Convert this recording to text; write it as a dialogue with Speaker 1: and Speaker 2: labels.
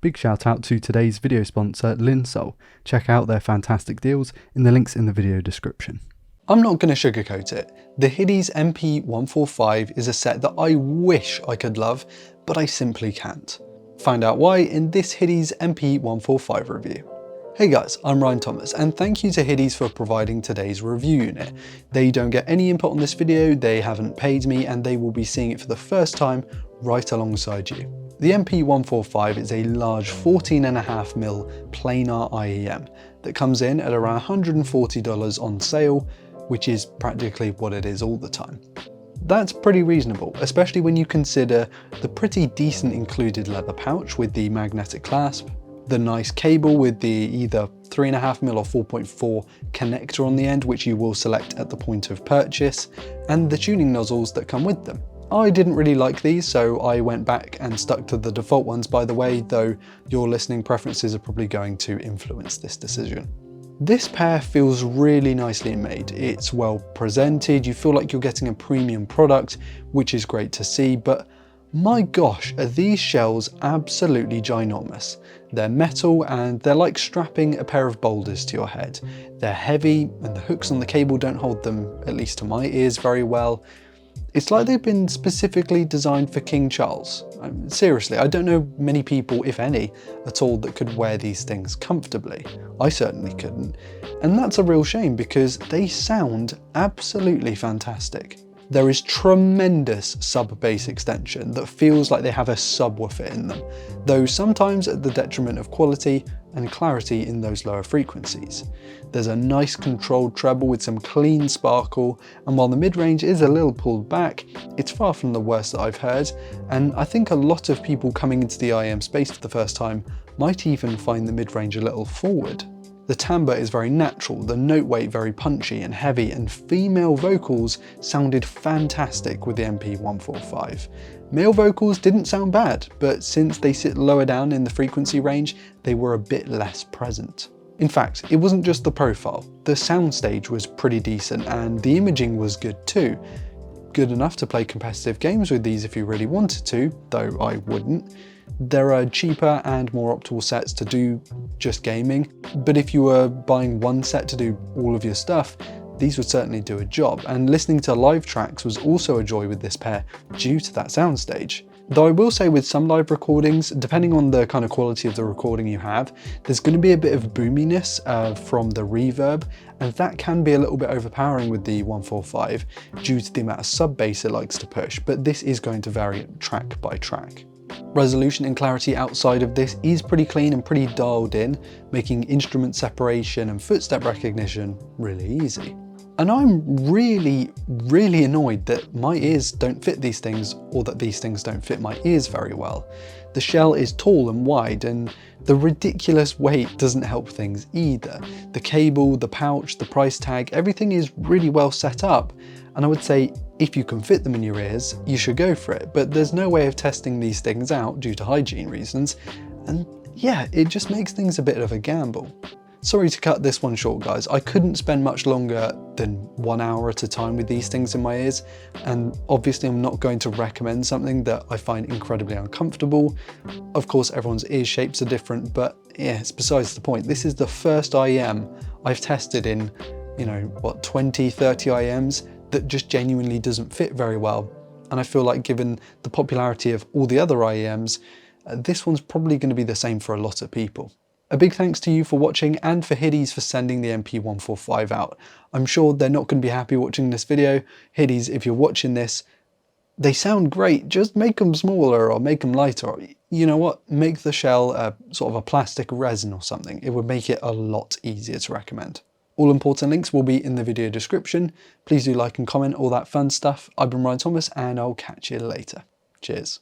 Speaker 1: Big shout out to today's video sponsor, Linsoul. Check out their fantastic deals in the links in the video description. I'm not going to sugarcoat it. The Hidizs MP145 is a set that I wish I could love, but I simply can't. Find out why in this Hidizs MP145 review. Hey guys, I'm Ryan Thomas and thank you to Hidizs for providing today's review unit. They don't get any input on this video, they haven't paid me, and they will be seeing it for the first time right alongside you. The MP145 is a large 14.5mm planar IEM that comes in at around $140 on sale, which is practically what it is all the time. That's pretty reasonable, especially when you consider the pretty decent included leather pouch with the magnetic clasp, the nice cable with the either 3.5mm or 4.4 connector on the end, which you will select at the point of purchase, and the tuning nozzles that come with them. I didn't really like these, so I went back and stuck to the default ones, by the way, though your listening preferences are probably going to influence this decision. This pair feels really nicely made. It's well presented, you feel like you're getting a premium product, which is great to see, but my gosh, are these shells absolutely ginormous. They're metal and they're like strapping a pair of boulders to your head. They're heavy and the hooks on the cable don't hold them, at least to my ears, very well. It's like they've been specifically designed for King Charles. Seriously, I don't know many people, if any, at all that could wear these things comfortably. I certainly couldn't. And that's a real shame because they sound absolutely fantastic. There is tremendous sub-bass extension that feels like they have a subwoofer in them, though sometimes at the detriment of quality and clarity in those lower frequencies. There's a nice controlled treble with some clean sparkle, and while the mid-range is a little pulled back, it's far from the worst that I've heard, and I think a lot of people coming into the IEM space for the first time might even find the mid-range a little forward. The timbre is very natural, the note weight very punchy and heavy, and female vocals sounded fantastic with the MP145. Male vocals didn't sound bad, but since they sit lower down in the frequency range, they were a bit less present. In fact, it wasn't just the profile. The soundstage was pretty decent and the imaging was good too. Good enough to play competitive games with these if you really wanted to, though I wouldn't. There are cheaper and more optimal sets to do just gaming, but if you were buying one set to do all of your stuff, these would certainly do a job, and listening to live tracks was also a joy with this pair due to that soundstage. Though I will say with some live recordings, depending on the kind of quality of the recording you have, there's going to be a bit of boominess from the reverb, and that can be a little bit overpowering with the 145 due to the amount of sub bass it likes to push, but this is going to vary track by track. Resolution and clarity outside of this is pretty clean and pretty dialed in, making instrument separation and footstep recognition really easy. And I'm really annoyed that my ears don't fit these things, or that these things don't fit my ears very well. The shell is tall and wide, and the ridiculous weight doesn't help things either. The cable, the pouch, the price tag, everything is really well set up, and I would say if you can fit them in your ears, you should go for it, but there's no way of testing these things out due to hygiene reasons, and yeah, it just makes things a bit of a gamble. Sorry to cut this one short, guys. I couldn't spend much longer than 1 hour at a time with these things in my ears, and obviously I'm not going to recommend something that I find incredibly uncomfortable. Of course, everyone's ear shapes are different, but yeah, it's besides the point. This is the first IEM I've tested in, 20, 30 IEMs that just genuinely doesn't fit very well. And I feel like given the popularity of all the other IEMs, this one's probably going to be the same for a lot of people. A big thanks to you for watching and for Hidizs for sending the MP145 out. I'm sure they're not going to be happy watching this video. Hidizs, if you're watching this, they sound great, just make them smaller or make them lighter. Or, you know what, make the shell sort of a plastic resin or something. It would make it a lot easier to recommend. All important links will be in the video description. Please do like and comment, all that fun stuff. I've been Ryan Thomas and I'll catch you later. Cheers.